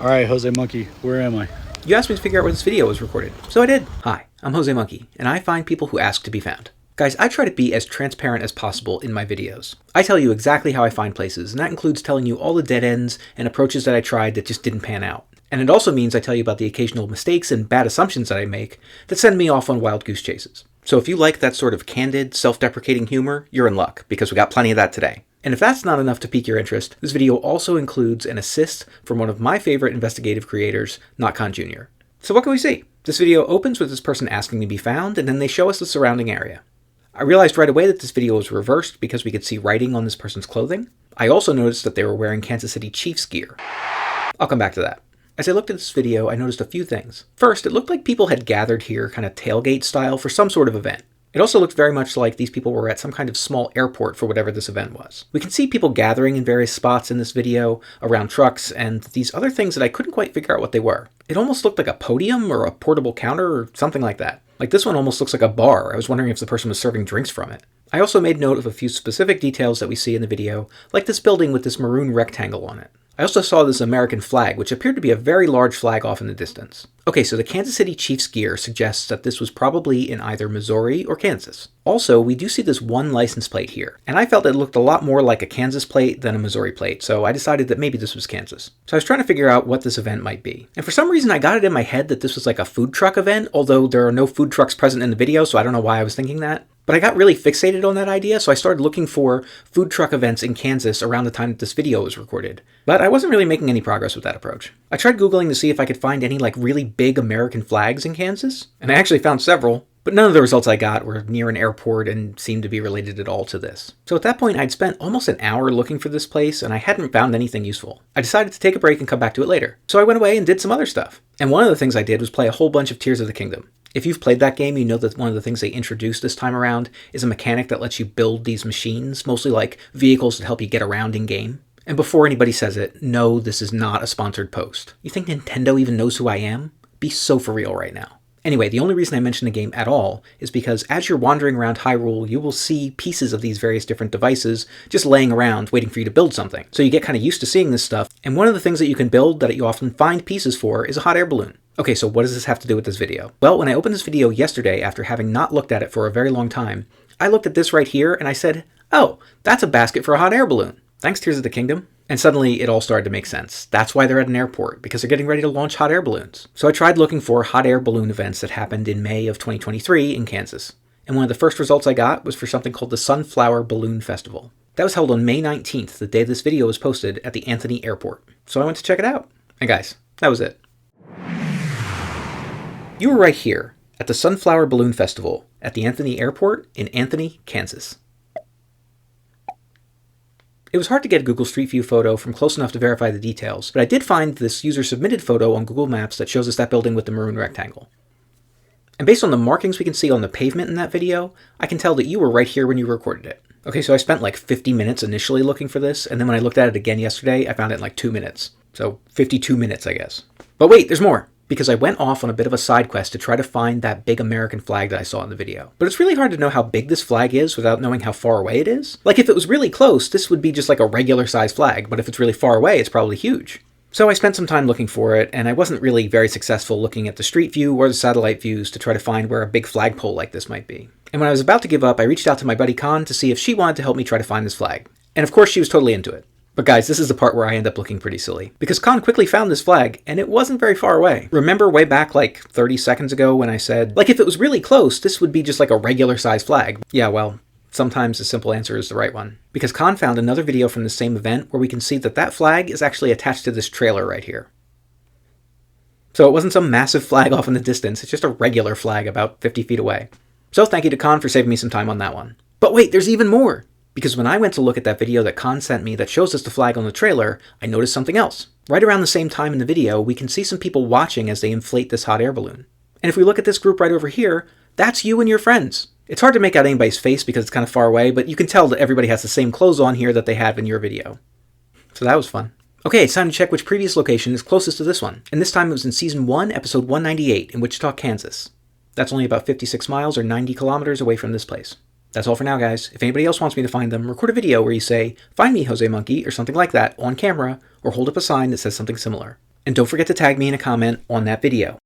Alright, Jose Monkey, where am I? You asked me to figure out where this video was recorded, so I did. Hi, I'm Jose Monkey, and I find people who ask to be found. Guys, I try to be as transparent as possible in my videos. I tell you exactly how I find places, and that includes telling you all the dead ends and approaches that I tried that just didn't pan out. And it also means I tell you about the occasional mistakes and bad assumptions that I make that send me off on wild goose chases. So if you like that sort of candid, self-deprecating humor, you're in luck, because we got plenty of that today. And if that's not enough to pique your interest, this video also includes an assist from one of my favorite investigative creators, NotCon Jr. So what can we see? This video opens with this person asking to be found, and then they show us the surrounding area. I realized right away that this video was reversed because we could see writing on this person's clothing. I also noticed that they were wearing Kansas City Chiefs gear. I'll come back to that. As I looked at this video, I noticed a few things. First, it looked like people had gathered here kind of tailgate style for some sort of event. It also looked very much like these people were at some kind of small airport for whatever this event was. We can see people gathering in various spots in this video, around trucks, and these other things that I couldn't quite figure out what they were. It almost looked like a podium or a portable counter or something like that. Like this one almost looks like a bar. I was wondering if the person was serving drinks from it. I also made note of a few specific details that we see in the video, like this building with this maroon rectangle on it. I also saw this American flag, which appeared to be a very large flag off in the distance. Okay, so the Kansas City Chiefs gear suggests that this was probably in either Missouri or Kansas. Also, we do see this one license plate here, and I felt it looked a lot more like a Kansas plate than a Missouri plate, so I decided that maybe this was Kansas. So I was trying to figure out what this event might be. And for some reason I got it in my head that this was like a food truck event, although there are no food trucks present in the video, so I don't know why I was thinking that. But I got really fixated on that idea, so I started looking for food truck events in Kansas around the time that this video was recorded. But I wasn't really making any progress with that approach. I tried Googling to see if I could find any like really big American flags in Kansas, and I actually found several, but none of the results I got were near an airport and seemed to be related at all to this. So at that point, I'd spent almost an hour looking for this place, and I hadn't found anything useful. I decided to take a break and come back to it later. So I went away and did some other stuff. And one of the things I did was play a whole bunch of Tears of the Kingdom. If you've played that game, you know that one of the things they introduced this time around is a mechanic that lets you build these machines, mostly like vehicles that help you get around in game. And before anybody says it, no, this is not a sponsored post. You think Nintendo even knows who I am? Be so for real right now. Anyway, the only reason I mention the game at all is because as you're wandering around Hyrule, you will see pieces of these various different devices just laying around waiting for you to build something. So you get kind of used to seeing this stuff, and one of the things that you can build that you often find pieces for is a hot air balloon. Okay, so what does this have to do with this video? Well, when I opened this video yesterday after having not looked at it for a very long time, I looked at this right here and I said, oh, that's a basket for a hot air balloon. Thanks, Tears of the Kingdom. And suddenly it all started to make sense. That's why they're at an airport, because they're getting ready to launch hot air balloons. So I tried looking for hot air balloon events that happened in May of 2023 in Kansas. And one of the first results I got was for something called the Sunflower Balloon Festival. That was held on May 19th, the day this video was posted at the Anthony Airport. So I went to check it out. And guys, that was it. You were right here at the Sunflower Balloon Festival at the Anthony Airport in Anthony, Kansas. It was hard to get a Google Street View photo from close enough to verify the details, but I did find this user-submitted photo on Google Maps that shows us that building with the maroon rectangle. And based on the markings we can see on the pavement in that video, I can tell that you were right here when you recorded it. Okay, so I spent like 50 minutes initially looking for this, and then when I looked at it again yesterday, I found it in like 2 minutes. So 52 minutes, I guess. But wait, there's more! Because I went off on a bit of a side quest to try to find that big American flag that I saw in the video. But it's really hard to know how big this flag is without knowing how far away it is. Like if it was really close, this would be just like a regular size flag, but if it's really far away, it's probably huge. So I spent some time looking for it, and I wasn't really very successful looking at the street view or the satellite views to try to find where a big flagpole like this might be. And when I was about to give up, I reached out to my buddy Con to see if she wanted to help me try to find this flag. And of course she was totally into it. But guys, this is the part where I end up looking pretty silly. Because Con quickly found this flag, and it wasn't very far away. Remember way back like 30 seconds ago when I said, like if it was really close, this would be just like a regular size flag. Yeah, well, sometimes the simple answer is the right one. Because Con found another video from the same event where we can see that that flag is actually attached to this trailer right here. So it wasn't some massive flag off in the distance, it's just a regular flag about 50 feet away. So thank you to Con for saving me some time on that one. But wait, there's even more! Because when I went to look at that video that Con sent me that shows us the flag on the trailer, I noticed something else. Right around the same time in the video, we can see some people watching as they inflate this hot air balloon. And if we look at this group right over here, that's you and your friends. It's hard to make out anybody's face because it's kind of far away, but you can tell that everybody has the same clothes on here that they had in your video. So that was fun. Okay, it's time to check which previous location is closest to this one. And this time it was in Season 1, Episode 198 in Wichita, Kansas. That's only about 56 miles or 90 kilometers away from this place. That's all for now, guys. If anybody else wants me to find them, record a video where you say, "Find me, Jose Monkey," or something like that on camera, or hold up a sign that says something similar. And don't forget to tag me in a comment on that video.